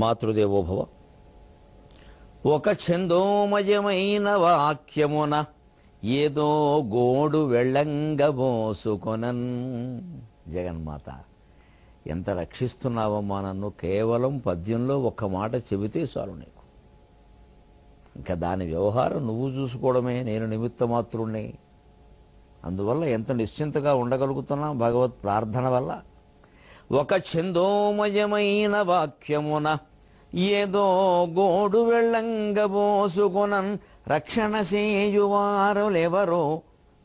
మాతృదేవోభవ. ఒక ఛందోమయమైన వాక్యమున ఏదో గోడు వెళ్ళంగబోసుకొనన్. జగన్మాత, ఎంత రక్షిస్తున్నావమ్మా నన్ను. కేవలం పద్యంలో ఒక్క మాట చెబితే చాలు నీకు. ఇంకా దాని వ్యవహారం నువ్వు చూసుకోవడమే, నేను నిమిత్త మాత్రుణ్ణి. అందువల్ల ఎంత నిశ్చింతగా ఉండగలుగుతున్నా భగవత్ ప్రార్థన వల్ల. ఒక ఛందోమయమైన వాక్యమున ఏదో గోడు వెళ్ళంగబోసుకొనన్ రక్షణ సేయువారులెవరో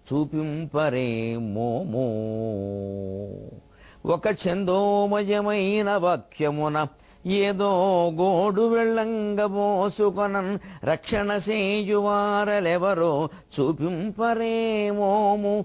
చూపింపరే మోమో. ఒక ఛందోమయమైన వాక్యమున ఏదో గోడు వెళ్ళంగబోసుకొనన్ రక్షణ సేయువారులెవరో చూపింపరే మోము.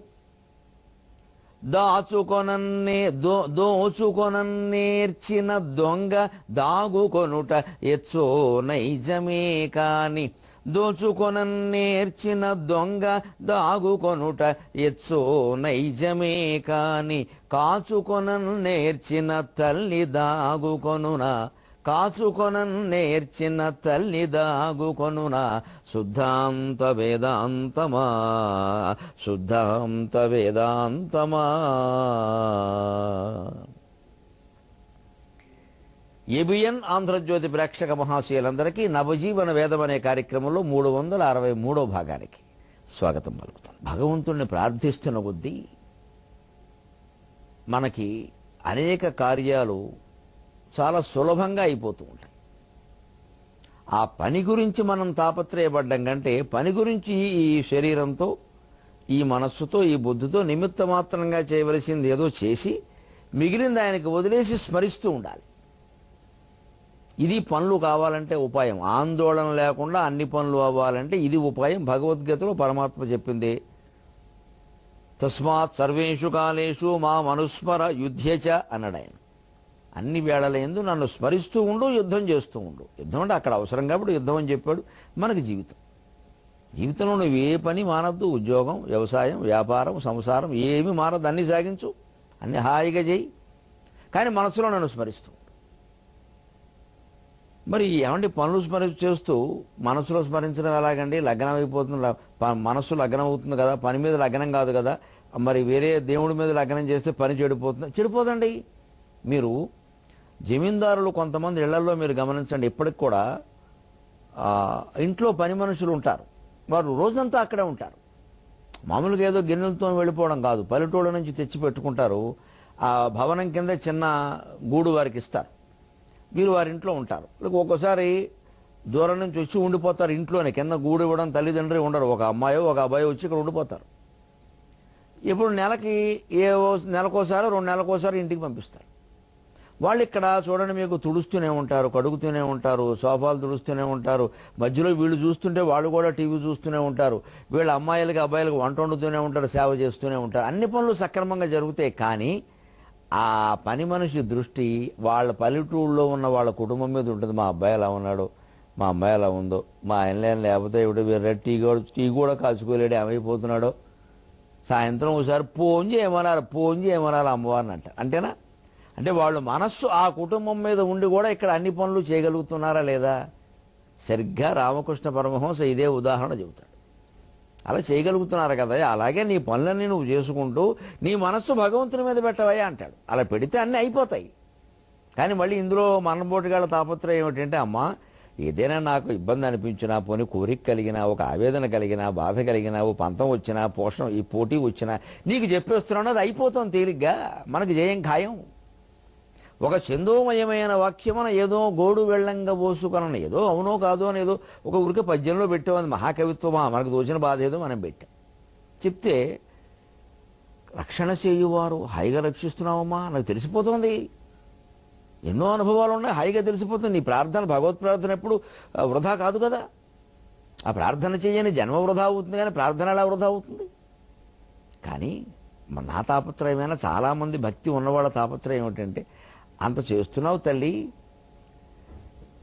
దోచుకొనన్నేర్చిన దొంగ దాగుకొనుట ఎచ్చో నైజమే కాని. దోచుకొనన్నేర్చిన దొంగ దాగుకొనుట ఎచ్చో నైజమే కాని. కాచుకొనన్నేర్చిన తల్లి దాగుకొనునా. కాచుకొనన్నేర్చిన తల్లి దాగుకొనునా. శుద్ధాంత వేదాంతమా, శుద్ధాంత వేదాంతమా. ఏబిఎన్ ఆంధ్రజ్యోతి ప్రేక్షక మహాశయులందరికీ నవజీవన వేదం అనే కార్యక్రమంలో 363వ భాగానికి స్వాగతం పలుకుతాం. భగవంతుణ్ణి ప్రార్థిస్తున్న కొద్దీ మనకి అనేక కార్యాలు చాలా సులభంగా అయిపోతూ ఉంటాయి. ఆ పని గురించి మనం తాపత్రయపడ్డం కంటే పని గురించి ఈ శరీరంతో, ఈ మనస్సుతో, ఈ బుద్ధితో నిమిత్త మాత్రంగా చేయవలసింది ఏదో చేసి మిగిలింది ఆయనకు వదిలేసి స్మరిస్తూ ఉండాలి. ఇది పనులు కావాలంటే ఉపాయం. ఆందోళన లేకుండా అన్ని పనులు అవ్వాలంటే ఇది ఉపాయం. భగవద్గీతలో పరమాత్మ చెప్పింది. తస్మాత్ సర్వేషు కాలేషు మా మనుస్మర యుధ్యచ అన్నాడు ఆయన. అన్ని వేళలందు నన్ను స్మరిస్తూ ఉండు, యుద్ధం చేస్తూ ఉండు. యుద్ధం అంటే అక్కడ అవసరం కాబట్టి యుద్ధం అని చెప్పాడు. మనకి జీవితంలో నువ్వు ఏ పని మానద్దు. ఉద్యోగం, వ్యవసాయం, వ్యాపారం, సంసారం ఏమి మానద్దు. అన్నీ సాగించు, అన్ని హాయిగా చేయి, కానీ మనసులో నన్ను స్మరిస్తూ. మరి ఏమండి పనులు చేస్తూ మనసులో స్మరించడం ఎలాగండి? లగ్నం అయిపోతుంది, మనస్సు లగ్నం అవుతుంది కదా, పని మీద లగ్నం కాదు కదా. మరి వేరే దేవుడి మీద లగ్నం చేస్తే పని చెడిపోదండి. మీరు జమీందారులు కొంతమంది ఇళ్లలో మీరు గమనించండి, ఇప్పటికి కూడా ఇంట్లో పని మనుషులు ఉంటారు. వారు రోజంతా అక్కడే ఉంటారు. మామూలుగా ఏదో గిన్నెలతో వెళ్ళిపోవడం కాదు, పల్లెటూళ్ళ నుంచి తెచ్చి పెట్టుకుంటారు. ఆ భవనం కింద చిన్న గూడు వారికి ఇస్తారు. మీరు వారి ఇంట్లో ఉంటారు. ఒక్కోసారి దూరం నుంచి వచ్చి ఉండిపోతారు ఇంట్లోనే. కింద గూడు ఇవ్వడం తల్లిదండ్రి ఉండరు. ఒక అమ్మాయో ఒక అబ్బాయో వచ్చి ఇక్కడ ఉండిపోతారు. ఇప్పుడు నెలకోసారి 2 నెలలకోసారి ఇంటికి పంపిస్తారు. వాళ్ళు ఇక్కడ చూడండి, మీకు తుడుస్తూనే ఉంటారు, కడుగుతూనే ఉంటారు, సోఫాలు తుడుస్తూనే ఉంటారు. మధ్యలో వీళ్ళు చూస్తుంటే వాళ్ళు కూడా టీవీ చూస్తూనే ఉంటారు. వీళ్ళ అమ్మాయిలకి అబ్బాయిలకి వంట వండుతూనే ఉంటారు, సేవ చేస్తూనే ఉంటారు. అన్ని పనులు సక్రమంగా జరుగుతాయి. కానీ ఆ పని మనిషి దృష్టి వాళ్ళ పల్లెటూళ్ళలో ఉన్న వాళ్ళ కుటుంబం మీద ఉంటుంది. మా అబ్బాయి ఎలా ఉన్నాడు, మా అమ్మాయి ఎలా ఉందో, మా ఆయన లేకపోతే ఇప్పుడు టీ కూడా కాల్చుకోలేడు, ఏమైపోతున్నాడో. సాయంత్రం ఒకసారి ఫోన్ చేయమనాలి అమ్మవారిని అంటేనా? అంటే వాళ్ళు మనస్సు ఆ కుటుంబం మీద ఉండి కూడా ఇక్కడ అన్ని పనులు చేయగలుగుతున్నారా లేదా? సరిగ్గా రామకృష్ణ పరమహంస ఇదే ఉదాహరణ చెబుతాడు. అలా చేయగలుగుతున్నారు కదా, అలాగే నీ పనులన్నీ నువ్వు చేసుకుంటూ నీ మనస్సు భగవంతుని మీద పెట్టవయ్యా అంటాడు. అలా పెడితే అన్నీ అయిపోతాయి. కానీ మళ్ళీ ఇందులో మనబోటుగాళ్ళ తాపత్రయం ఏమిటంటే, అమ్మా ఏదైనా నాకు ఇబ్బంది అనిపించినా, పోనీ కోరిక కలిగినా, ఒక ఆవేదన కలిగినా, బాధ కలిగినా, ఓ పంతం వచ్చినా, పోషణ ఈ పోటీ వచ్చినా నీకు చెప్పేస్తున్నాను, అది అయిపోతాం తేలిగ్గా, మనకు జయం ఖాయం. ఒక చందోమయమైన వాక్యమున ఏదో గోడు వెళ్ళంగా పోసుకొనని, ఏదో అవునో కాదో అని ఏదో ఒక ఊరికే పద్యంలో పెట్టామని మహాకవిత్వమా, మనకు దోచిన బాధ ఏదో మనం పెట్టాం. చెప్తే రక్షణ చేయువారు హాయిగా రక్షిస్తున్నావమ్మా, నాకు తెలిసిపోతుంది. ఎన్నో అనుభవాలు ఉన్నాయి, హాయిగా తెలిసిపోతుంది. నీ ప్రార్థన, భగవత్ ప్రార్థన ఎప్పుడు వృధా కాదు కదా. ఆ ప్రార్థన చేయని జన్మ వృధా అవుతుంది, కానీ ప్రార్థన ఎలా వృధా అవుతుంది? కానీ నా తాపత్రయమైన చాలామంది భక్తి ఉన్నవాళ్ళ తాపత్రయం ఏమిటంటే, అంత చేస్తున్నావు తల్లి,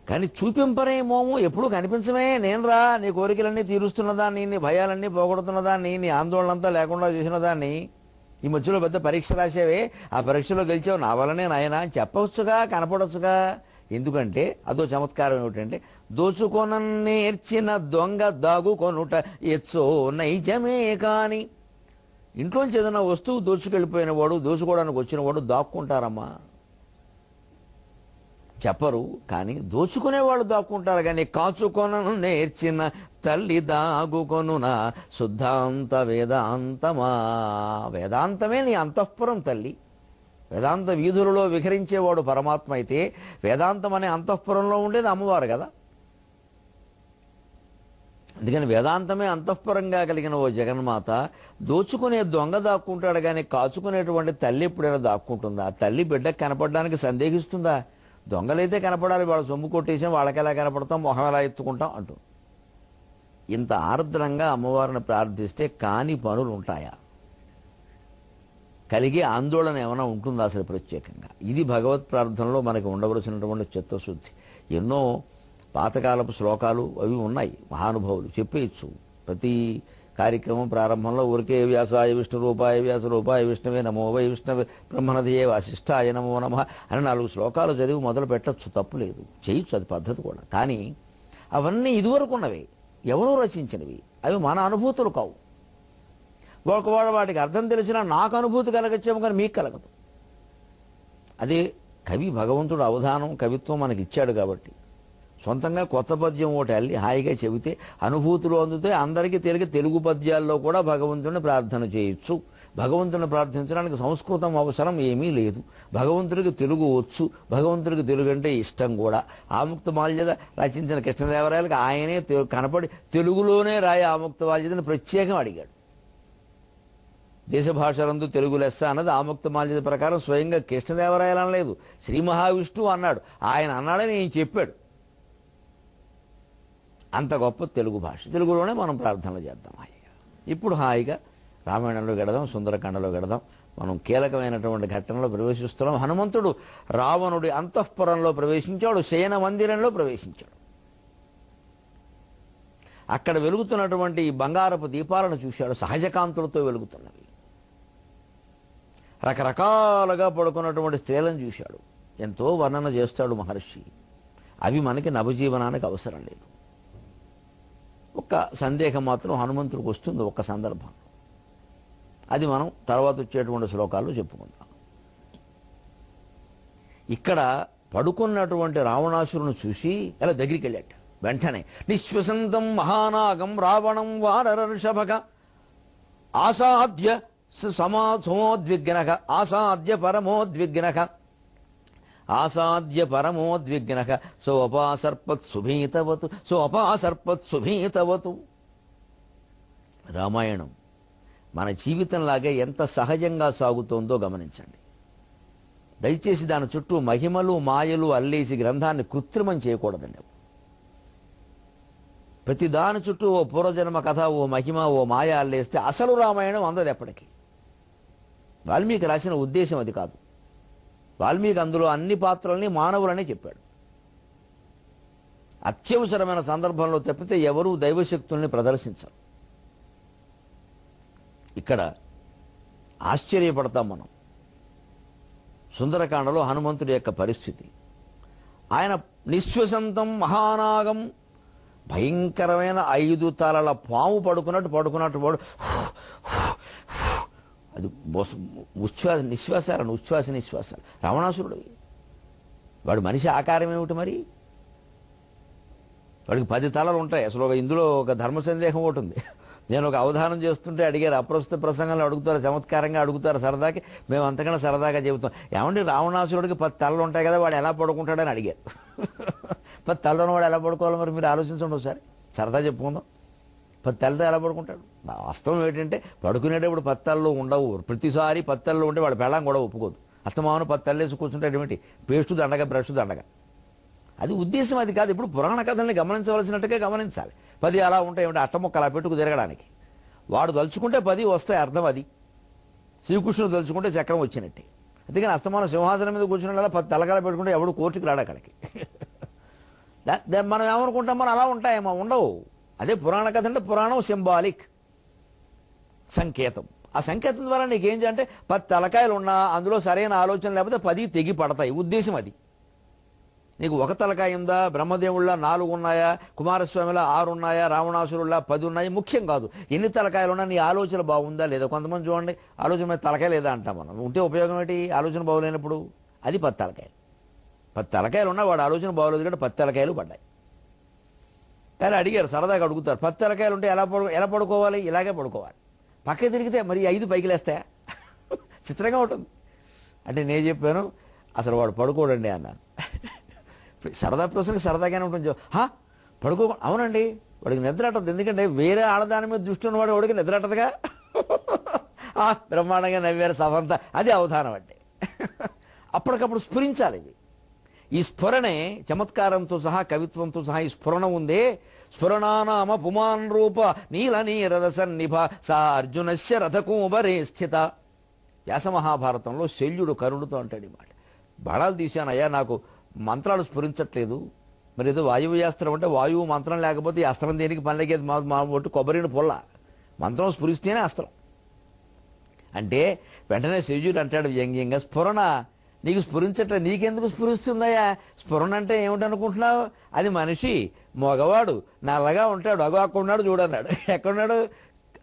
కానీ చూపింపరేమోమో, ఎప్పుడు కనిపించమే. నేను రా, నీ కోరికలన్నీ తీరుస్తున్నదాన్ని, నీ భయాలన్నీ పోగొడుతున్నదాన్ని, నీ ఆందోళన అంతా లేకుండా చేసినదాన్ని, ఈ మధ్యలో పెద్ద పరీక్ష రాసేవే, ఆ పరీక్షలో గెలిచావు, నా వల్లనే నాయనా అని చెప్పవచ్చుగా, కనపడవచ్చుగా. ఎందుకంటే అదో చమత్కారం ఏమిటంటే, దోచుకొన నేర్చిన దొంగ దాగుకొనుట ఎచ్చో నైజమే కాని. ఇంట్లోంచి ఏదైనా వస్తువు దోచుకెళ్ళిపోయిన వాడు, దోచుకోవడానికి వచ్చిన వాడు దాక్కుంటారమ్మా? చెప్పరు. కానీ దోచుకునేవాళ్ళు దాక్కుంటారు. కానీ కాచుకొనను నేర్చిన తల్లి దాగుకొనునా శుద్ధాంత వేదాంతమా. వేదాంతమే నీ అంతఃపురం తల్లి. వేదాంత వీధులలో విహరించేవాడు పరమాత్మ అయితే, వేదాంతం అనే అంతఃపురంలో ఉండేది అమ్మవారు కదా. అందుకని వేదాంతమే అంతఃపురంగా కలిగిన ఓ జగన్మాత, దోచుకునే దొంగ దాక్కుంటాడు కానీ కాచుకునేటువంటి తల్లి ఎప్పుడైనా దాక్కుంటుందా? తల్లి బిడ్డకు కనపడడానికి సందేహిస్తుందా? దొంగలైతే కనపడాలి, వాళ్ళ సొమ్ము కొట్టేసాం, వాళ్ళకి ఎలా కనపడతాం, మొహం ఎలా ఎత్తుకుంటాం అంటూ. ఇంత ఆర్ద్రంగా అమ్మవారిని ప్రార్థిస్తే కాని పనులు ఉంటాయా? కలిగే ఆందోళన ఏమైనా ఉంటుందా అసలు ప్రత్యేకంగా? ఇది భగవత్ ప్రార్థనలో మనకి ఉండవలసినటువంటి చిత్తశుద్ధి. ఎన్నో పాతకాలపు శ్లోకాలు అవి ఉన్నాయి, మహానుభావులు చెప్పేయచ్చు. ప్రతి కార్యక్రమం ప్రారంభంలో ఊరికే వ్యాసాయ విష్ణు రూపాయ వ్యాస రూపాయ విష్ణువే నమో వై విష్ణవే బ్రహ్మణదియే వాసిష్ఠాయ నమో నమః అని 4 శ్లోకాలు చదివి మొదలు పెట్టచ్చు, తప్పులేదు, చేయొచ్చు, అది పద్ధతి కూడా. కానీ అవన్నీ ఇదివరకు ఉన్నవే, ఎవరో రచించినవి, అవి మన అనుభూతులు కావు. ఒకవాడు వాటికి అర్థం తెలిసినా నాకు అనుభూతి కలగచ్చేమో కానీ మీకు కలగదు. అదే కవి, భగవంతుడు అవధానం కవిత్వం మనకి ఇచ్చాడు కాబట్టి సొంతంగా కొత్త పద్యం ఒకటి అల్లి హాయిగా చెబితే అనుభూతులు అందుతాయి. అందరికీ తెలుగు పద్యాల్లో కూడా భగవంతుడిని ప్రార్థన చేయొచ్చు. భగవంతుని ప్రార్థించడానికి సంస్కృతం అవసరం ఏమీ లేదు. భగవంతుడికి తెలుగు వచ్చు, భగవంతుడికి తెలుగు అంటే ఇష్టం కూడా. ఆముక్తమాల్యద రచించిన కృష్ణదేవరాయలకి ఆయనే కనపడి తెలుగులోనే రాయి ఆముక్తమాల్యదని ప్రత్యేకం అడిగాడు. దేశ భాషలందు తెలుగు లెస్స అన్నది ఆముక్తమాల్యద ప్రకారం స్వయంగా కృష్ణదేవరాయలు అనలేదు, శ్రీ మహావిష్ణువు అన్నాడు. ఆయన అన్నాడని నేను చెప్పాడు. అంత గొప్ప తెలుగు భాష. తెలుగులోనే మనం ప్రార్థనలు చేద్దాం హాయిగా. ఇప్పుడు హాయిగా రామాయణంలో గడదాం, సుందరకాండలో గడదాం. మనం కీలకమైనటువంటి ఘట్టనలో ప్రవేశిస్తున్నాం. హనుమంతుడు రావణుడి అంతఃపురంలో ప్రవేశించాడు, శయన మందిరంలో ప్రవేశించాడు. అక్కడ వెలుగుతున్నటువంటి బంగారపు దీపాలను చూశాడు, సహజకాంతులతో వెలుగుతున్నవి. రకరకాలుగా పడుకున్నటువంటి స్త్రీలను చూశాడు. ఎంతో వర్ణన చేస్తాడు మహర్షి. అవి మనకి నవజీవనానికి అవసరం లేదు. ఒక్క సందేహం మాత్రం హనుమంతుడికి వస్తుంది ఒక్క సందర్భం. అది మనం తర్వాత వచ్చేటువంటి శ్లోకాల్లో చెప్పుకుందాం. ఇక్కడ పడుకున్నటువంటి రావణాసురుని చూసి ఎలా దగ్గరికి వెళ్ళాట. వెంటనే నిశ్వసంతం మహానాగం రావణం వానరర్షభక ఆసాద్య సమోద్విగ్నః ఆసాద్య పరమోద్విగ్నః ఆసాద్య పరమోద్విగ్నః సోపాసర్పత్ సుభీతవతు. రామాయణం మన జీవితంలాగే ఎంత సహజంగా సాగుతోందో గమనించండి. దయచేసి దాని చుట్టూ మహిమలు మాయలు అల్లేసి గ్రంథాన్ని కృత్రిమం చేయకూడదండి. ప్రతి దాని చుట్టూ ఓ పూర్వజన్మ కథ, ఓ మహిమ, ఓ మాయ అల్లేస్తే అసలు రామాయణం అందదు ఎప్పటికీ. వాల్మీకి రాసిన ఉద్దేశం అది కాదు. వాల్మీకి అందులో అన్ని పాత్రల్ని మానవులనే చెప్పాడు. అత్యవసరమైన సందర్భంలో తప్పితే ఎవరూ దైవశక్తుల్ని ప్రదర్శించరు. ఇక్కడ ఆశ్చర్యపడతాం మనం. సుందరకాండలో హనుమంతుడి యొక్క పరిస్థితి, ఆయన నిశ్వసంతం మహానాగం, భయంకరమైన 5 తలల పాము పడుకున్నట్టు అది ఉచ్ఛ్వాస నిశ్వాసాలు రావణాసురుడివి. వాడు మనిషి ఆకారం ఏమిటి మరి? వాడికి 10 తలలు ఉంటాయి. అసలు ఇందులో ఒక ధర్మ సందేహం ఒకటి ఉంది. నేను ఒక అవధానం చేస్తుంటే అడిగారు, అప్రస్తుత ప్రసంగంలో అడుగుతారు, చమత్కారంగా అడుగుతారు సరదాకి. మేము అంతకన్నా సరదాగా చెబుతాం. ఏమంటే రావణాసురుడికి 10 తలలు ఉంటాయి కదా, వాడు ఎలా పడుకుంటాడని అడిగారు. 10 తలలోని వాడు ఎలా పడుకోవాలో మరి మీరు ఆలోచించండి ఒకసారి. సరదా చెప్పుకుందాం. 10 తలతో ఎలా పడుకుంటాడు? వాస్తవం ఏంటంటే పడుకునేటప్పుడు 10 తలలు ఉండవు. ప్రతిసారి 10 తలలు ఉంటే వాడు పెళ్ళం కూడా ఒప్పుకోదు. అస్తమానం 10 తలలు వేసి కూర్చుంటాడు ఏమిటి? పేస్టు దండగా, బ్రష్ దండగా. అది ఉద్దేశం అది కాదు. ఇప్పుడు పురాణ కథల్ని గమనించవలసినట్టుగా గమనించాలి. 10 అలా ఉంటాయి ఏమిటి? అట్టముక్క అలా పెట్టుకు తిరగడానికి. వాడు తలుచుకుంటే 10 వస్తాయి, అర్థం అది. శ్రీకృష్ణుడు తలుచుకుంటే చక్రం వచ్చినట్టే. అందుకని అస్తమానం సింహాసనం మీద కూర్చున్న 10 తలకాలు పెట్టుకుంటే ఎవడు కోర్టుకు రాడు అక్కడికి. మనం ఏమనుకుంటాం, మనం అలా ఉంటాయేమో, ఉండవు. అదే పురాణ కథ అంటే పురాణం సింబాలిక్, సంకేతం. ఆ సంకేతం ద్వారా నీకేం చేయాలంటే 10 తలకాయలు ఉన్నా అందులో సరైన ఆలోచన లేకపోతే 10 తెగి పడతాయి. ఉద్దేశం అది. నీకు ఒక తలకాయ ఉందా, బ్రహ్మదేవుళ్ళ 4 ఉన్నాయా, కుమారస్వామిలా 6 ఉన్నాయా, రావణాసురుల్లా 10 ఉన్నాయి ముఖ్యం కాదు. ఎన్ని తలకాయలు ఉన్నా నీ ఆలోచన బాగుందా లేదా. కొంతమంది చూడండి ఆలోచన మీద తలకాయ లేదా అంటాం మనం. ఉంటే ఉపయోగం ఏంటి, ఆలోచన బాగోలేనప్పుడు. అది 10 తలకాయలు. 10 తలకాయలు ఉన్నా వాడు ఆలోచన బాగోలేదు కాబట్టి 10 తలకాయలు పడ్డాయి. కానీ అడిగారు, సరదాగా అడుగుతారు, 10 తలకాయలు ఉంటే ఎలా పడుకోవాలి. ఇలాగే పడుకోవాలి. పక్క తిరిగితే మరి 5 పైకి లేస్తాయా? చిత్రంగా ఉంటుంది. అంటే నేను చెప్పాను అసలు వాడు పడుకోడండి అన్నాను. సరదా ప్రశ్నకి సరదాగానే ఉంటుంది. పడుకో, అవునండి వాడికి నిద్ర అట్టదు. ఎందుకంటే వేరే ఆడదాని మీద దృష్టి ఉన్నవాడు వాడికి నిద్ర అట్టదుగా. బ్రహ్మాండంగా నవ్వారు సభంతా. అది అవధానం అంటే. అప్పటికప్పుడు స్ఫురించాలి. ఇది ఈ స్ఫురణే చమత్కారంతో సహా కవిత్వంతో సహా ఈ స్ఫురణ ఉందే. స్ఫురణానామ పుమాన్ రూప నీల నీరద సన్నిభ సా అర్జునస్య రథకూబరే స్థిత. వ్యాసమహాభారతంలో శల్యుడు కరుణుతో అంటాడు ఈ మాట. బాణాలు తీశానయ్యా, నాకు మంత్రాలు స్ఫురించట్లేదు. మరి ఏదో వాయువ్యాస్త్రం అంటే వాయువు మంత్రం లేకపోతే ఈ అస్త్రం దేనికి పని లేకేది. మా ఒట్టు కొబ్బరిని పొల్ల, మంత్రం స్ఫురిస్తేనే అస్త్రం. అంటే వెంటనే శల్యుడు అంటాడు వ్యంగ్యంగా, స్ఫురణ నీకు స్ఫురించట్లేదు, నీకెందుకు స్ఫురిస్తుందయ్యా? స్ఫురణ అంటే ఏమిటనుకుంటున్నావు? అది మనిషి, మగవాడు, నల్లగా ఉంటాడు, అక్కడున్నాడు చూడన్నాడు. ఎక్కడున్నాడు?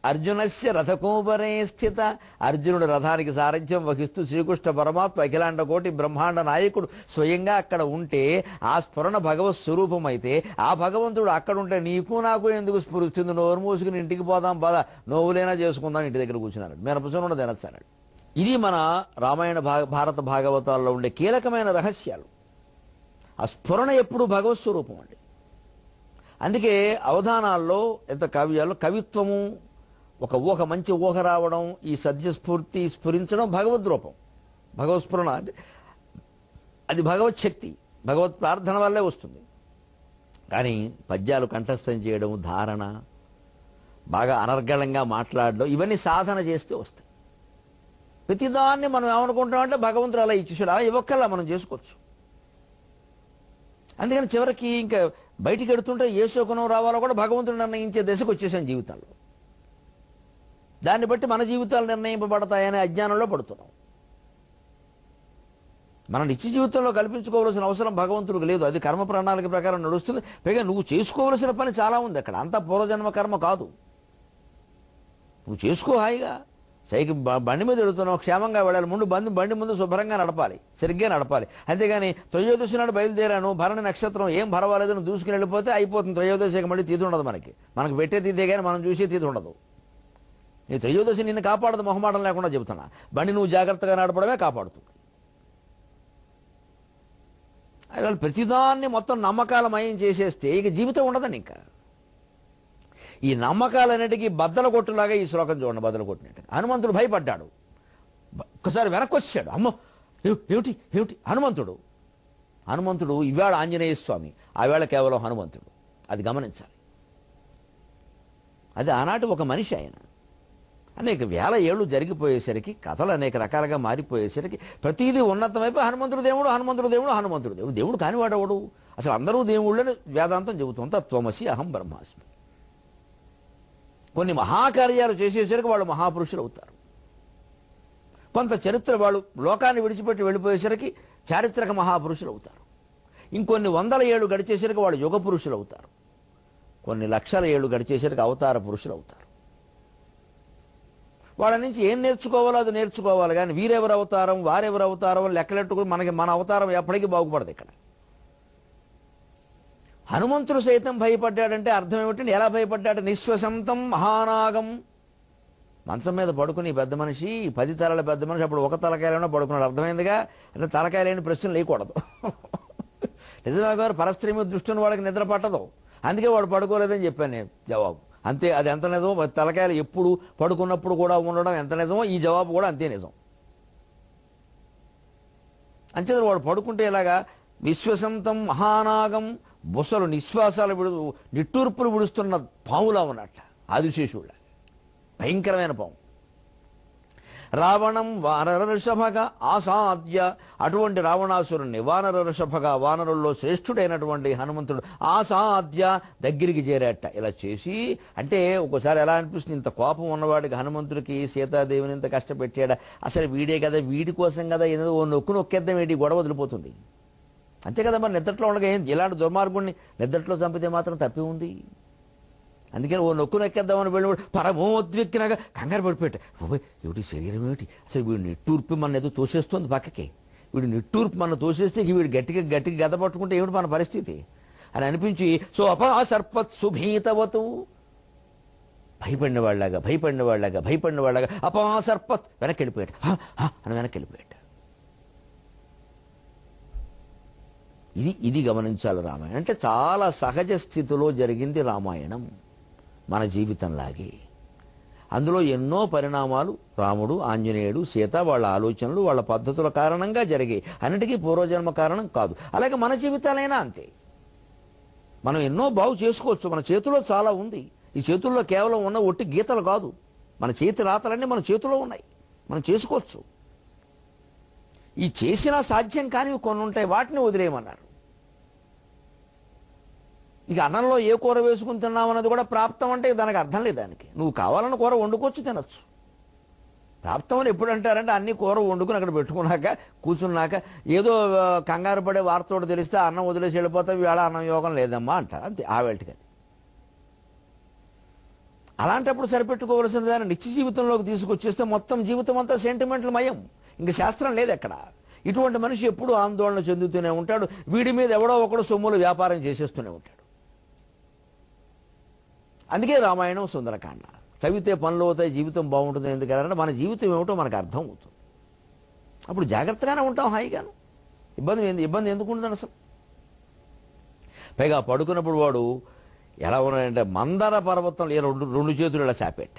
అర్జునస్య రథకూబరే స్థిత. అర్జునుడు రథానికి సారథ్యం వహిస్తూ శ్రీకృష్ణ పరమాత్మ అఖిలాండ కోటి బ్రహ్మాండ నాయకుడు స్వయంగా అక్కడ ఉంటే ఆ స్ఫురణ భగవత్ స్వరూపం అయితే ఆ భగవంతుడు అక్కడ ఉంటే నీకు నాకు ఎందుకు స్ఫురిస్తుంది? నోరు మూసుకుని ఇంటికి పోదాం పద, నోవులైనా చేసుకుందాం, ఇంటి దగ్గర కూర్చున్నాడు. మినపసూనను తినచ్చాడు. ఇది మన రామాయణ భారత భాగవతాల్లో ఉండే కీలకమైన రహస్యాలు. ఆ స్ఫురణ ఎప్పుడు భగవత్ స్వరూపం అండి. అందుకే అవధానాల్లో ఎంత కావ్యాల్లో కవిత్వము, ఒక మంచి ఊహ రావడం, ఈ సద్యస్ఫూర్తి స్ఫురించడం భగవద్రూపం. భగవత్ స్ఫురణ అంటే అది భగవత్ శక్తి, భగవత్ ప్రార్థన వల్లే వస్తుంది. కానీ పద్యాలు కంఠస్థం చేయడం, ధారణ, బాగా అనర్గళంగా మాట్లాడడం, ఇవన్నీ సాధన చేస్తే వస్తాయి. ప్రతిదాన్ని మనం ఏమనుకుంటామంటే భగవంతుడు అలా ఇచ్చేసాడు, అలా ఇవ్వక్కల్లా మనం చేసుకోవచ్చు. అందుకని చివరికి ఇంకా బయటికి ఎడుతుంటే ఏ శోకనం రావాలో కూడా భగవంతుడు నిర్ణయించే దశకు వచ్చేసాం జీవితాల్లో. దాన్ని బట్టి మన జీవితాలు నిర్ణయింపబడతాయనే అజ్ఞానంలో పడుతున్నాం. మన నిత్య జీవితంలో కల్పించుకోవాల్సిన అవసరం భగవంతుడికి లేదు. అది కర్మ ప్రణాళిక ప్రకారం నడుస్తుంది. పైగా నువ్వు చేసుకోవలసిన పని చాలా ఉంది అక్కడ. అంతా పూర్వజన్మ కర్మ కాదు. నువ్వు చేసుకో హాయిగా. బండి మీద వెళుతున్నావు, క్షేమంగా వెళ్ళాలి. బండి ముందు శుభ్రంగా నడపాలి, సరిగ్గా నడపాలి. అంతేగాని త్రయోదశి నాడు బయలుదేరాను, భరణి నక్షత్రం ఏం పర్వాలేదని దూసుకుని వెళ్ళిపోతే అయిపోతుంది. త్రయోదశికి మళ్ళీ తీతి ఉండదు. మనకు పెట్టే తీతే కానీ మనం చూసే తీతి ఉండదు. నీ త్రయోదశి నిన్ను కాపాడదు, మొహమాటం లేకుండా చెబుతున్నా. బండి నువ్వు జాగ్రత్తగా నడపడమే కాపాడుతుంది. అలా ప్రతిదాన్ని మొత్తం నమ్మకాలమయం చేసేస్తే ఇక జీవితం ఉండదని. ఇంకా ఈ నమ్మకాలన్నిటికీ బద్దల కొట్టులాగా ఈ శ్లోకం చూడండి. బద్దలు కొట్టినట్టుగా హనుమంతుడు భయపడ్డాడు. ఒక్కసారి వెనక్కి వచ్చాడు. అమ్మో ఏమిటి ఏమిటి హనుమంతుడు ఇవాళ ఆంజనేయ స్వామి, ఆవేళ కేవలం హనుమంతుడు. అది గమనించాలి. అది ఆనాటి ఒక మనిషి. ఆయన అనేక వేల ఏళ్ళు జరిగిపోయేసరికి, కథలు అనేక రకాలుగా మారిపోయేసరికి ప్రతిదీ ఉన్నతమైపు హనుమంతుడు దేవుడు. దేవుడు కానివాడవడు. అసలు అందరూ దేవుళ్ళని వేదాంతం చెబుతుంది. తత్వమసి అహం బ్రహ్మాస్మి. కొన్ని మహాకార్యాలు చేసేసరికి వాళ్ళు మహాపురుషులు అవుతారు. కొంత చరిత్ర వాళ్ళు లోకాన్ని విడిచిపెట్టి వెళ్ళిపోయేసరికి చారిత్రక మహాపురుషులు అవుతారు. ఇంకొన్ని వందల ఏళ్ళు గడిచేసరికి వాళ్ళు యుగ పురుషులు అవుతారు. కొన్ని లక్షల ఏళ్ళు గడిచేసరికి అవతార పురుషులు అవుతారు. వాళ్ళ నుంచి ఏం నేర్చుకోవాలో అది నేర్చుకోవాలి. కానీ వీరెవరు అవతారం వారెవరు అవతారం లెక్కలెట్టుకుని మన అవతారం ఎప్పటికీ బాగుపడదు. ఇక్కడ హనుమంతుడు సైతం భయపడ్డాడంటే అర్థం ఏమిటంటే, ఎలా భయపడ్డాడు? నిశ్వసంతం మహానాగం. మంచం మీద పడుకుని పెద్ద మనిషి, 10 తలల పెద్ద మనిషి, అప్పుడు ఒక తలకాయలోనే పడుకున్నాడు. అర్థమైందిగా. అంటే తలకాయ లేని ప్రశ్న లేకూడదు. నిజమే గారు, పరస్త్రీ మీద దృష్టి ఉన్న వాళ్ళకి నిద్ర పట్టదు. అందుకే వాడు పడుకోలేదని చెప్పాను నేను జవాబు. అంతే. అది ఎంత నిజమో, తలకాయలు ఎప్పుడు పడుకున్నప్పుడు కూడా ఉండడం ఎంత నిజమో ఈ జవాబు కూడా అంతే నిజం. అంచేత వాడు పడుకుంటే ఇలాగా విశ్వసంతం మహానాగం, బుసలు నిశ్వాసాలు నిట్టూర్పులు విడుస్తున్న పాములా ఉన్నట్ట. ఆదిశేషుళ్ళ భయంకరమైన పాము. రావణం వానర ఋషభగా ఆసాద్య. అటువంటి రావణాసురుణ్ణి వానర ఋషభగా, వానరుల్లో శ్రేష్ఠుడైనటువంటి హనుమంతుడు ఆసాద్య దగ్గరికి చేరేట. ఇలా చేసి అంటే ఒకసారి ఎలా అనిపిస్తుంది, ఇంత కోపం ఉన్నవాడికి హనుమంతుడికి సీతాదేవిని ఇంత కష్టపెట్టాడా, అసలు వీడే కదా, వీడి కోసం కదా, ఏదో నొక్కు నొక్కేద్దాం ఏంటి, గొడవ వదిలిపోతుంది. అంతే కదా, మరి నిద్రలో ఉండగా ఏం ఇలాంటి దుర్మార్గుడిని నిద్రలో చంపితే మాత్రం తప్పి ఉంది. అందుకని ఓ నొక్కు నొక్కేద్దామని వెళ్ళినప్పుడు పరమోద్విగ్నగా కంగారు పడిపోయాడు. ఏమిటి శరీరం ఏమిటి, అసలు వీడు నిట్టూర్పి మన ఏదో తోసేస్తుంది పక్కకి, వీడు నిట్టూర్పు మన తోసేస్తే వీడు గట్టిగా గద పట్టుకుంటే ఏమిటి మన పరిస్థితి అని అనిపించి సో అపాసర్పత్ సుభీతవతు, భయపడిన వాళ్ళగా అపాసర్పత్ వెనక్కి వెళ్ళిపోయాడు, అని వెనక్కి వెళ్ళిపోయాడు. ఇది గమనించాలి. రామాయణం అంటే చాలా సహజ స్థితిలో జరిగింది రామాయణం, మన జీవితంలాగే. అందులో ఎన్నో పరిణామాలు రాముడు, ఆంజనేయుడు, సీత వాళ్ళ ఆలోచనలు, వాళ్ళ పద్ధతుల కారణంగా జరిగాయి. అన్నిటికీ పూర్వజన్మ కారణం కాదు. అలాగే మన జీవితాలైనా అంతే. మనం ఎన్నో బాగు చేసుకోవచ్చు, మన చేతిలో చాలా ఉంది. ఈ చేతుల్లో కేవలం ఉన్న ఒట్టి గీతలు కాదు, మన చేతి రాతలన్నీ మన చేతిలో ఉన్నాయి, మనం చేసుకోవచ్చు. ఈ చేసినా సాధ్యం కానివి కొన్ని ఉంటాయి, వాటిని వదిలేయమన్నారు. ఇక అన్నంలో ఏ కూర వేసుకుని తిన్నావు అన్నది కూడా ప్రాప్తం అంటే దానికి అర్థం లేదు. దానికి నువ్వు కావాలన్న కూర వండుకోవచ్చు, తినచ్చు. ప్రాప్తం అని ఎప్పుడు అంటారంటే అన్ని కూర వండుకుని అక్కడ పెట్టుకున్నాక కూర్చున్నాక ఏదో కంగారు పడే వార్తోడు తెలిస్తే అన్నం వదిలేసి వెళ్ళిపోతే వేళ అన్నం యోగం లేదమ్మా అంటారు, అంతే. ఆ వేళకి అది అలాంటప్పుడు సరిపెట్టుకోవలసిన దాన్ని నిత్య జీవితంలోకి తీసుకొచ్చేస్తే మొత్తం జీవితం అంతా సెంటిమెంటల్ మయం, ఇంక శాస్త్రం లేదు ఎక్కడ. ఇటువంటి మనిషి ఎప్పుడు ఆందోళన చెందుతూనే ఉంటాడు, వీడి మీద ఎవడో ఒకడు సొమ్ములు వ్యాపారం చేసేస్తూనే ఉంటాడు. అందుకే రామాయణం సుందరకాండ చదివితే పనులు అవుతాయి, జీవితం బాగుంటుంది. ఎందుకంటే మన జీవితం ఏమిటో మనకు అర్థం అవుతుంది. అప్పుడు జాగ్రత్తగానే ఉంటాం, హాయిగాను. ఇబ్బంది ఎందుకు ఉంటుంది అసలు? పైగా పడుకున్నప్పుడు వాడు ఎలా ఉన్నాయంటే మందర పర్వతం రెండు చేతులు ఇలా చాపేట,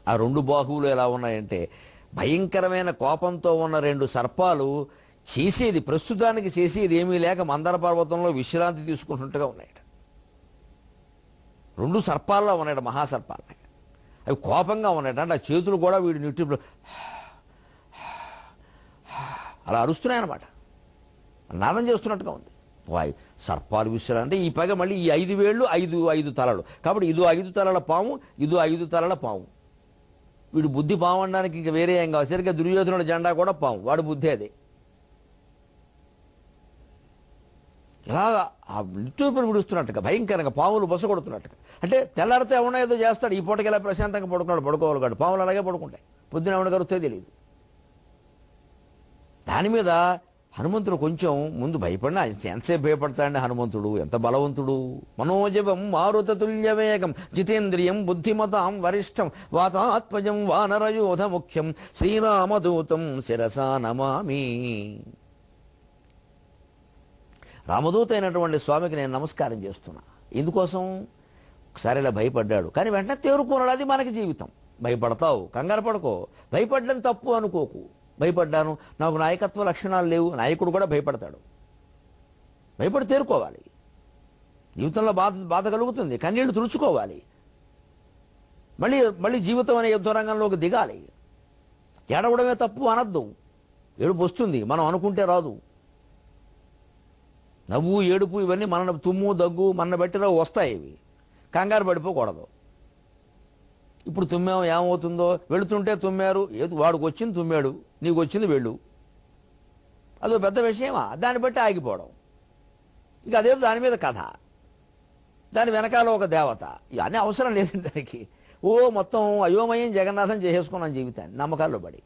ఆ రెండు బాహువులు ఎలా ఉన్నాయంటే భయంకరమైన కోపంతో ఉన్న రెండు సర్పాలు ప్రస్తుతానికి చేసేది ఏమీ లేక మందర పర్వతంలో విశ్రాంతి తీసుకుంటున్నట్టుగా ఉన్నాయట. రెండు సర్పాల్లో ఉన్నాయట, మహాసర్పాలగా. అవి కోపంగా ఉన్నాయట. అంటే ఆ చేతులు కూడా వీడి నిట్టు అలా అరుస్తున్నాయన్నమాట, నాదం చేస్తున్నట్టుగా ఉంది. సర్పాలు విశ్రాంతి అంటే ఈ పైగా మళ్ళీ ఈ 5 వేళ్ళు 5 తలలు, కాబట్టి ఇదో 5 తలల పాము, ఇదో 5 తలల పాము. వీడు బుద్ధి పాము అనడానికి ఇంక వేరే ఏం కాదు. సరిగ్గా దుర్యోధనుడి జెండా కూడా పాము, వాడు బుద్ధి అదే. ఇలాగా ఆ నిట్టూర్పులు విడుస్తున్నట్టుగా భయంకరంగా పాములు బొస కొడుతున్నట్టుగా. అంటే తెల్లారితే ఎవడో ఏదో చేస్తాడు, ఈ పూటకి ఎలా ప్రశాంతంగా పడుకోవాలి కాదు, పాములు అలాగే పడుకుంటాయి, పొద్దున ఎవడ కరుస్తే తెలియదు. దాని మీద హనుమంతుడు కొంచెం ముందు భయపడినా, ఎంతసేపు భయపడతాడండి హనుమంతుడు, ఎంత బలవంతుడు. మనోజవం మారుతతుల్యవేగం జితేంద్రియం బుద్ధిమతాం వరిష్టం వాతాత్మజం వానరయోధ ముఖ్యం శ్రీరామదూతం శిరసా నమామి. రామదూత అయినటువంటి స్వామికి నేను నమస్కారం చేస్తున్నా. ఎందుకోసం? ఒకసారి ఇలా భయపడ్డాడు, కానీ వెంటనే తేరుకున్నాడు. అది మనకి జీవితం. భయపడతావు, కంగారు పడుకో, భయపడ్డం తప్పు అనుకోకు. భయపడ్డాను, నాకు నాయకత్వ లక్షణాలు లేవు. నాయకుడు కూడా భయపడతాడు, భయపడి తేరుకోవాలి. జీవితంలో బాధ కలుగుతుంది, కన్నీళ్లు తుడుచుకోవాలి. మళ్ళీ జీవితం అనే యుద్ధరంగంలోకి దిగాలి. ఏడవడమే తప్పు అనద్దు, ఏడుపు వస్తుంది, మనం అనుకుంటే రాదు. నవ్వు ఏడుపు ఇవన్నీ మన తుమ్ము దగ్గు మన బట్టిలో వస్తాయి, ఇవి కంగారు పడిపోకూడదు. ఇప్పుడు తుమ్మాము ఏమవుతుందో, వెళుతుంటే తుమ్మారు, ఏదో వాడికి వచ్చింది తుమ్మాడు, నీకు వచ్చింది వెళ్ళు, అదో పెద్ద విషయమా? దాన్ని బట్టి ఆగిపోవడం. ఇక అదేదో దాని మీద కథ, దాని వెనకాల ఒక దేవత, ఇవన్నీ అవసరం లేదండి దానికి. మొత్తం అయోమయం జగన్నాథం చేసేసుకున్నాను జీవితాన్ని నమ్మకాల్లో పడి.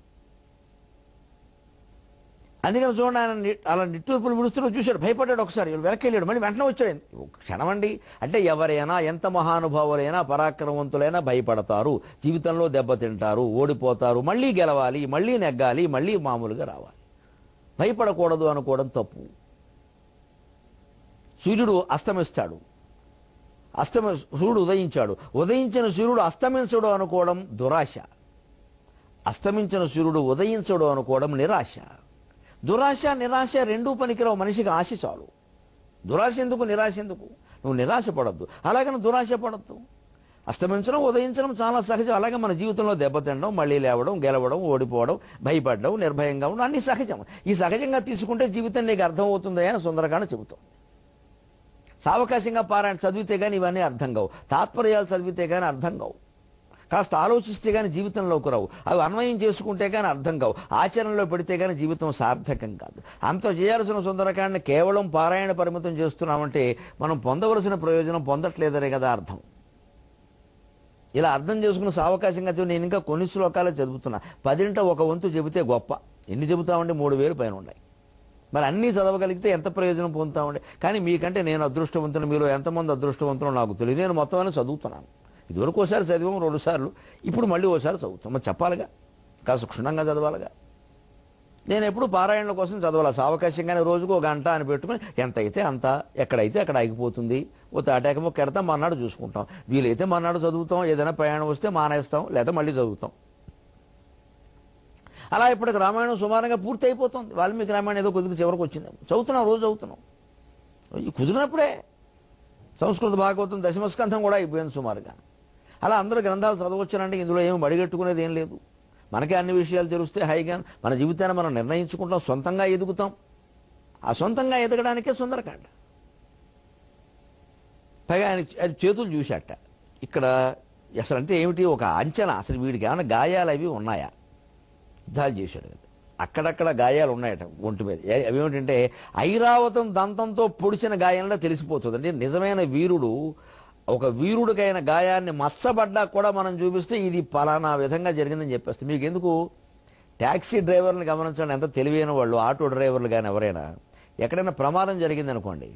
అందుకని చూడండి, ఆయన అలా నిట్టూర్పులు విడుస్తూ చూశాడు, భయపడ్డాడు. ఒకసారి వెనక్కి వెళ్ళాడు, మళ్ళీ వెంటనే వచ్చాడు. క్షణం అండి. అంటే ఎవరైనా, ఎంత మహానుభావులైనా పరాక్రమవంతులైనా భయపడతారు, జీవితంలో దెబ్బతింటారు, ఓడిపోతారు, మళ్ళీ గెలవాలి, మళ్ళీ నెగ్గాలి, మళ్ళీ మామూలుగా రావాలి. భయపడకూడదు అనుకోవడం తప్పు. సూర్యుడు అస్తమిస్తాడు, సూర్యుడు ఉదయించాడు, ఉదయించిన సూర్యుడు అస్తమించడు అనుకోవడం దురాశ. అస్తమించిన సూర్యుడు ఉదయించడు అనుకోవడం నిరాశ. దురాశ నిరాశ రెండూ పనికిరావు. మనిషికి ఆశ చాలు. దురాశ ఎందుకు, నిరాశ ఎందుకు? నువ్వు నిరాశ పడద్దు, అలాగని దురాశ పడద్దు. అస్తమించడం ఉదయించడం చాలా సహజం. అలాగే మన జీవితంలో దెబ్బతినడం, మళ్ళీ లేవడం, గెలవడం, ఓడిపోవడం, భయపడడం, నిర్భయంగా ఉండడం అన్ని సహజం. ఈ సహజంగా తీసుకుంటే జీవితం నీకు అర్థమవుతుందా అని సుందరకాండ చెబుతుంది. సావకాశంగా పారాయణ చదివితే కానీ ఇవన్నీ అర్థం కావు, తాత్పర్యాలు చదివితే కానీ అర్థం కావు. కాస్త ఆలోచిస్తే కానీ జీవితంలోకి రావు, అవి అన్వయం చేసుకుంటే కానీ అర్థం కావు, ఆచరణలో పెడితే కానీ జీవితం సార్థకం కాదు. అంత చేయాల్సిన సుందరకాండని కేవలం పారాయణ పరిమితం చేస్తున్నామంటే మనం పొందవలసిన ప్రయోజనం పొందట్లేదనే కదా అర్థం. ఇలా అర్థం చేసుకున్న సావకాశంగా నేను ఇంకా కొన్ని శ్లోకాలు చదువుతున్నా. 10ంట 1 వంతు చెబితే గొప్ప. ఎన్ని చెబుతామంటే 3000 పైన ఉన్నాయి. మరి అన్నీ చదవగలిగితే ఎంత ప్రయోజనం పొందుతామండి. కానీ మీకంటే నేను అదృష్టవంతులు, మీలో ఎంతమంది అదృష్టవంతులో నాకు తెలియదు. నేను మొత్తం అని చదువుతున్నాను. ఇదివరకు ఒకసారి చదివాము 2 సార్లు, ఇప్పుడు మళ్ళీ ఒకసారి చదువుతాం. మరి చెప్పాలిగా, కాస్త క్షుణ్ణంగా చదవాలిగా. నేను ఎప్పుడు పారాయణల కోసం చదవాలి. సావకాశంగానే రోజుకు 1 గంట అని పెట్టుకుని ఎంత అయితే అంత, ఎక్కడైతే అక్కడ ఆగిపోతుంది. ఓ తాటాకమో కెడతాం, మర్నాడు చూసుకుంటాం. వీలైతే మర్నాడు చదువుతాం, ఏదైనా ప్రయాణం వస్తే మానేస్తాం, లేదా మళ్ళీ చదువుతాం. అలా ఇప్పటికి రామాయణం సుమారుగా పూర్తి అయిపోతుంది. వాల్మీకి రామాయణం ఏదో కొద్దిగా చివరికి వచ్చింది, చదువుతున్నాం, రోజు చదువుతున్నాం. కుదిరినప్పుడే సంస్కృత భాగవతం 10వ స్కంధం కూడా అయిపోయింది సుమారుగా. అలా అందరూ గ్రంథాలు చదవచ్చానంటే ఇందులో ఏమి మడిగట్టుకునేది ఏం లేదు. మనకే అన్ని విషయాలు తెలిస్తే హాయిగా మన జీవితాన్ని మనం నిర్ణయించుకుంటాం, సొంతంగా ఎదుగుతాం. ఆ సొంతంగా ఎదగడానికే సుందరకాండ. పైగా ఆయన చేతులు చూశాట. ఇక్కడ అసలు అంటే ఏమిటి, ఒక అంచనా, అసలు వీడికి ఏమైనా గాయాలు అవి ఉన్నాయా? యుద్ధాలు చేశాడు కదా, అక్కడక్కడ గాయాలు ఉన్నాయట ఒంటి మీద. అవేమిటంటే ఐరావతం దంతంతో పొడిచిన గాయంలో తెలిసిపోతుంది. అంటే నిజమైన వీరుడు, ఒక వీరుడికైన గాయాన్ని మచ్చబడ్డా కూడా మనం చూపిస్తే ఇది పలానా విధంగా జరిగిందని చెప్పేస్తే. మీకు ఎందుకు, ట్యాక్సీ డ్రైవర్ని గమనించండి, ఎంత తెలివైన వాళ్ళు, ఆటో డ్రైవర్లు కానీ ఎవరైనా ఎక్కడైనా ప్రమాదం జరిగిందనుకోండి,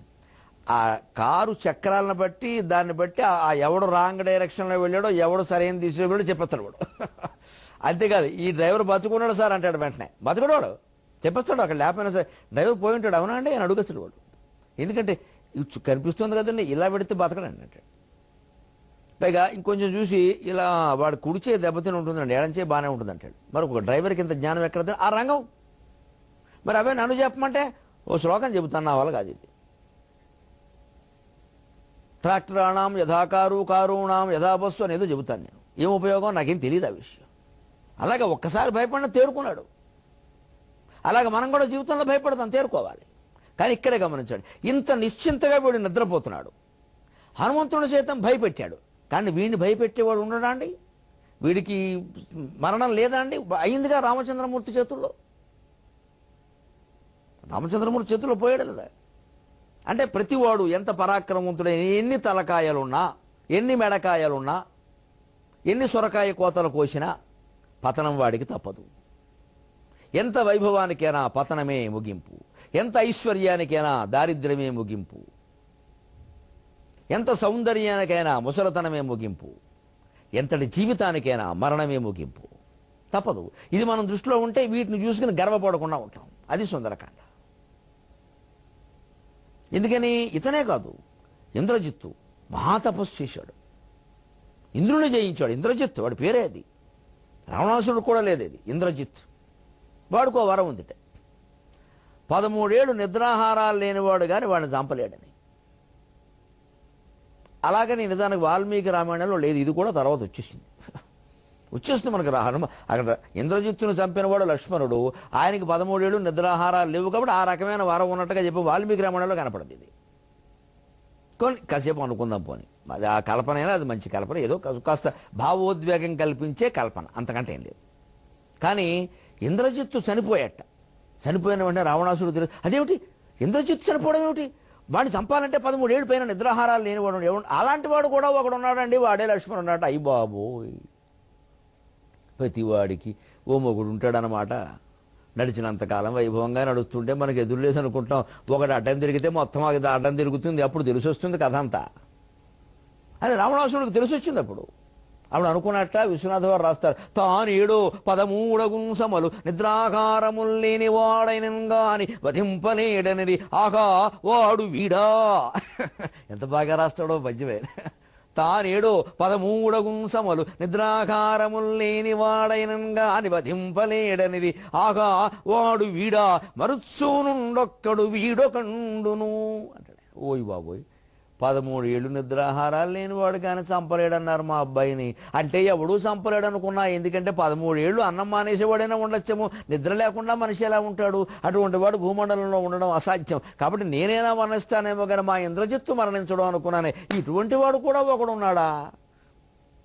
ఆ కారు చక్రాలను బట్టి దాన్ని బట్టి ఆ ఎవడు రాంగ్ డైరెక్షన్లో వెళ్ళాడో, ఎవడు సరైన దిశలో వెళ్ళాడో చెప్పేస్తాడు వాడు. అంతేకాదు, ఈ డ్రైవర్ బతుకున్నాడు సార్ అంటాడు, వెంటనే బతుకుడు చెప్పేస్తాడు. అక్కడ లేకపోయినా సరే డ్రైవర్ పోయి ఉంటాడు, అవునా అండి అని అడుగుతాడు వాడు. ఎందుకంటే కనిపిస్తుంది కదండి, ఇలా పెడితే బతకడండి అంటాడు. పైగా ఇంకొంచెం చూసి ఇలా వాడు కుడిచే దెబ్బతిని ఉంటుందండి, ఎడంచే బాగానే ఉంటుంది అంటాడు. మరి ఒక డ్రైవర్కి ఇంత జ్ఞానం ఎక్కడ, ఆ రంగం. మరి అవే నన్ను చెప్పమంటే ఓ శ్లోకం చెబుతాను, నా వల్ల కాదు ఇది. ట్రాక్టరాణం యథాకారు కారుణాం యథాబస్సు అనేదో చెబుతాను నేను. ఏం ఉపయోగం నాకేం తెలియదు ఆ విషయం. అలాగే ఒక్కసారి భయపడినా తేరుకున్నాడు. అలాగే మనం కూడా జీవితంలో భయపడతాం, తేరుకోవాలి. కానీ ఇక్కడే గమనించాడు, ఇంత నిశ్చింతగా వీడు నిద్రపోతున్నాడు. హనుమంతుడు సైతం భయపెట్టాడు, కానీ వీడిని భయపెట్టేవాడు ఉండడా అండి? వీడికి మరణం లేదా అండి? అయిందిగా రామచంద్రమూర్తి చేతుల్లో. రామచంద్రమూర్తి చేతుల్లో పోయాడు లేదా? అంటే ప్రతివాడు ఎంత పరాక్రమవంతుడైన, ఎన్ని తలకాయలున్నా, ఎన్ని మెడకాయలున్నా, ఎన్ని సొరకాయ కోతలు కోసినా పతనం వాడికి తప్పదు. ఎంత వైభవానికైనా పతనమే ముగింపు, ఎంత ఐశ్వర్యానికైనా దారిద్ర్యమే ముగింపు, ఎంత సౌందర్యానికైనా ముసలతనమే ముగింపు, ఎంతటి జీవితానికైనా మరణమే ముగింపు. తప్పదు. ఇది మనం దృష్టిలో ఉంటే వీటిని చూసుకుని గర్వపడకుండా ఉంటాం. అది సుందరకాండ. ఎందుకని, ఇతనే కాదు, ఇంద్రజిత్తు మహాతపస్సు చేశాడు, ఇంద్రుని జయించాడు. ఇంద్రజిత్తు వాడి పేరే అది, రావణాసురుడు కూడా లేదేది, ఇంద్రజిత్. వాడుకో వరం ఉందిట, 13 ఏళ్ళు నిద్రాహారాలు లేనివాడు కానీ వాడిని చంపలేడని. అలాగని నిజానికి వాల్మీకి రామాయణంలో లేదు, ఇది కూడా తర్వాత వచ్చేస్తుంది మనకు. అక్కడ ఇంద్రజిత్తును చంపినవాడు లక్ష్మణుడు, ఆయనకి 13 ఏళ్ళు నిద్రాహారాలు లేవు కాబట్టి ఆ రకమైన వరం ఉన్నట్టుగా చెప్పి వాల్మీకి రామాయణంలో కనపడింది. ఇది కొన్ని కాసేపు అనుకుందాం పోని, అది ఆ కల్పన అయినా అది మంచి కల్పన, ఏదో కాస్త భావోద్వేగం కల్పించే కల్పన, అంతకంటే ఏం లేదు. కానీ ఇంద్రజిత్తు చనిపోయాట. చనిపోయిన వెంటనే రావణాసురుడు తెలుసు, అదేమిటి ఇంద్రజిత్తు చనిపోవడం ఏమిటి, వాడిని చంపాలంటే 13 ఏళ్ళు పైన నిద్రాహారాలు లేనివాడు అలాంటి వాడు కూడా ఒకడు ఉన్నాడండి, వాడే లక్ష్మణుడు ఉన్నాడు. అయ్యి బాబోయ్, ప్రతివాడికి ఓ మొగుడు ఉంటాడనమాట. నడిచినంతకాలం వైభవంగా నడుస్తుంటే మనకు ఎదురులేదు అనుకుంటాం, ఒకటి అడ్డం తిరిగితే మొత్తం అడ్డం తిరుగుతుంది, అప్పుడు తెలిసి వస్తుంది కథ అంతా అని రావణాసురుడికి తెలిసి వచ్చింది. అప్పుడు అనుకున్నట్ట విశ్వనాథ వారు రాస్తారు, తానేడో 13 గుంసమలు నిద్రాకారములు లేని వాడైనగాని వధింపలేడనిది ఆగా వాడు వీడా. ఎంత బాగా రాస్తాడో పద్యమే. తానేడో 13 గుంసమలు నిద్రాకారములు లేని వాడైనగాని వధింపలేడనిది ఆగా వాడు వీడా మరుత్సూనుండొక్కడు వీడొకండును అంటాడు. ఓయ్ బాబోయ్, 13 ఏళ్ళు నిద్రాహారాలు లేనివాడు కానీ చంపలేడన్నారు మా అబ్బాయిని. అంటే ఎవడూ చంపలేడు అనుకున్నా, ఎందుకంటే 13 ఏళ్ళు అన్నం మానేసేవాడైనా ఉండొచ్చేమో, నిద్ర లేకుండా మనిషి ఎలా ఉంటాడు? అటువంటి వాడు భూమండలంలో ఉండడం అసాధ్యం. కాబట్టి నేనైనా మరణిస్తానేమో కానీ మా ఇంద్రజిత్తు మరణించడం అనుకున్నానే. ఇటువంటి వాడు కూడా ఒకడు ఉన్నాడా?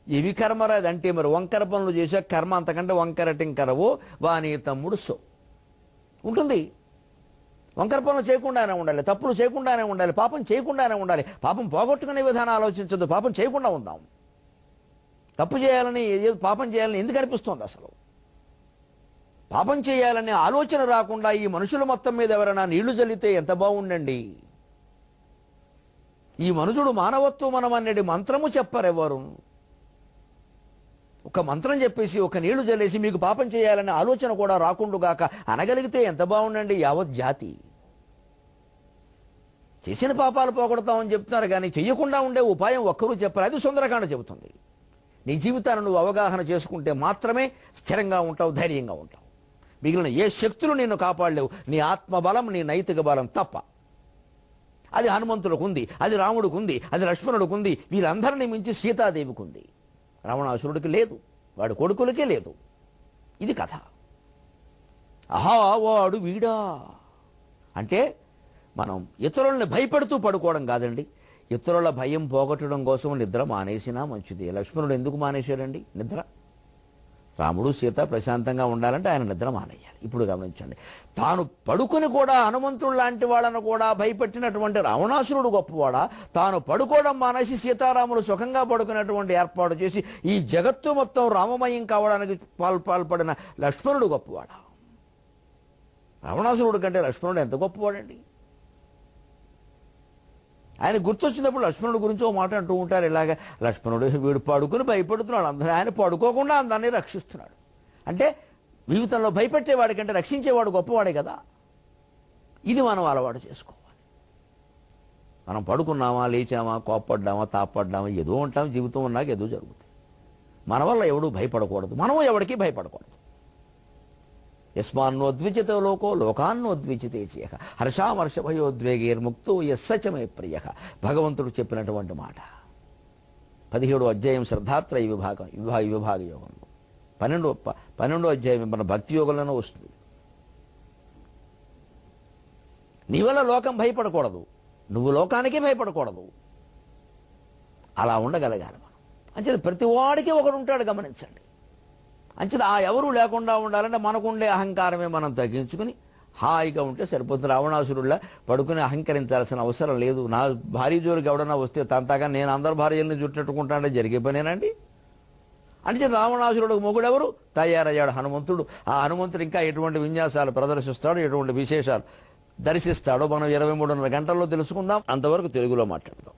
ఇవి కర్మరాది అంటే మరి వంకర పనులు చేసే కర్మ అంతకంటే వంకరటింకరవో వాని తమ్ముడు సో ఉంటుంది. వంకర పనులు చేయకుండానే ఉండాలి, తప్పులు చేయకుండానే ఉండాలి, పాపం చేయకుండానే ఉండాలి. పాపం పోగొట్టుకునే విధానం ఆలోచించద్దు, పాపం చేయకుండా ఉందాం. తప్పు చేయాలని, పాపం చేయాలని ఎందుకు అనిపిస్తుంది? అసలు పాపం చేయాలనే ఆలోచన రాకుండా ఈ మనుషుల మొత్తం మీద ఎవరైనా నీళ్లు చల్లితే ఎంత బాగుండండి. ఈ మనుషుడు మానవత్వం మనం అనేది మంత్రము చెప్పరెవరు. ఒక మంత్రం చెప్పేసి ఒక నీళ్లు చల్లేసి మీకు పాపం చేయాలనే ఆలోచన కూడా రాకుండుగాక అనగలిగితే ఎంత బాగుండండి యావత్ జాతి. చేసిన పాపాలు పోగొడతామని చెప్తున్నారు కానీ చెయ్యకుండా ఉండే ఉపాయం ఒక్కరూ చెప్పారు. అది సుందరకాండ చెబుతుంది. నీ జీవితాన్ని నువ్వు అవగాహన చేసుకుంటే మాత్రమే స్థిరంగా ఉంటావు, ధైర్యంగా ఉంటావు. మిగిలిన ఏ శక్తులు నిన్ను కాపాడలేవు. నీ ఆత్మబలం, నీ నైతిక బలం తప్ప. అది హనుమంతుడికి ఉంది, అది రాముడికి ఉంది, అది లక్ష్మణుడికి ఉంది, వీళ్ళందరినీ మించి సీతాదేవికి ఉంది. రావణాసురుడికి లేదు, వాడి కొడుకులకే లేదు. ఇది కథ. ఆహా వాడు వీడా అంటే మనం ఇతరుల్ని భయపెడుతూ పడుకోవడం కాదండి. ఇతరుల భయం పోగొట్టడం కోసం నిద్ర మానేసినా మంచిది. లక్ష్మణుడు ఎందుకు మానేశాడండి నిద్ర? రాముడు సీత ప్రశాంతంగా ఉండాలంటే ఆయన నిద్ర మానేయాలి. ఇప్పుడు గమనించండి, తాను పడుకొని కూడా హనుమంతుడు లాంటి వాళ్ళను కూడా భయపెట్టినటువంటి రావణాసురుడు గొప్పవాడా, తాను పడుకోవడం మానేసి సీతారాములు సుఖంగా పడుకునేటువంటి ఏర్పాటు చేసి ఈ జగత్తు మొత్తం రామమయం కావడానికి పాల్పడిన లక్ష్మణుడు గొప్పవాడా? రావణాసురుడు కంటే లక్ష్మణుడు ఎంత గొప్పవాడండి. ఆయన గుర్తొచ్చినప్పుడు లక్ష్మణుడు గురించి ఒక మాట అంటూ ఉంటారు, ఇలాగ లక్ష్మణుడు వీడు పడుకుని భయపడుతున్నాడు, అందరూ ఆయన పడుకోకుండా అందరినీ రక్షిస్తున్నాడు. అంటే జీవితంలో భయపెట్టేవాడి కంటే రక్షించేవాడు గొప్పవాడే కదా. ఇది మనం అలవాటు చేసుకోవాలి. మనం పడుకున్నామా, లేచామా, కోప్పడ్డామా, తాపడ్డామా, ఏదో ఉంటాం. జీవితం ఉన్నాక ఏదో జరుగుతుంది. మన వల్ల ఎవడు భయపడకూడదు, మనము ఎవడికి భయపడకూడదు. యస్మాన్నోద్విజితో లోకో లోకాన్నోద్విజితే చేయ హర్షామర్షభయోద్వేగేర్ముక్తో యస్సచమే ప్రియ. భగవంతుడు చెప్పినటువంటి మాట. 17వ అధ్యాయం శ్రద్ధాత్రయ విభాగ యోగంలో 12వ అధ్యాయం మన భక్తి యోగంలోనే వస్తుంది. నీ వల్ల లోకం భయపడకూడదు, నువ్వు లోకానికి భయపడకూడదు. అలా ఉండగలగాలి మనం. అంచేది ప్రతి వాడికి ఒకడు ఉంటాడు, గమనించండి. అంచేది ఆ ఎవరూ లేకుండా ఉండాలంటే మనకుండే అహంకారమే మనం తగ్గించుకుని హాయిగా ఉంటే సరిపోతుంది. రావణాసురుల్లా పడుకుని అహంకరించాల్సిన అవసరం లేదు. నా భార్య జోలికి ఎవడన్నా వస్తే తంతాగా నేను అందరి భార్యల్ని చుట్టట్టుకుంటానంటే జరిగే పనేనండి. అంటే రావణాసురుడికి మొగుడెవరు? తయారయ్యాడు హనుమంతుడు. ఆ హనుమంతుడు ఇంకా ఎటువంటి విన్యాసాలు ప్రదర్శిస్తాడో, ఎటువంటి విశేషాలు దర్శిస్తాడో మనం 23:30 గంటల్లో తెలుసుకుందాం. అంతవరకు తెలుగులో మాట్లాడదాం.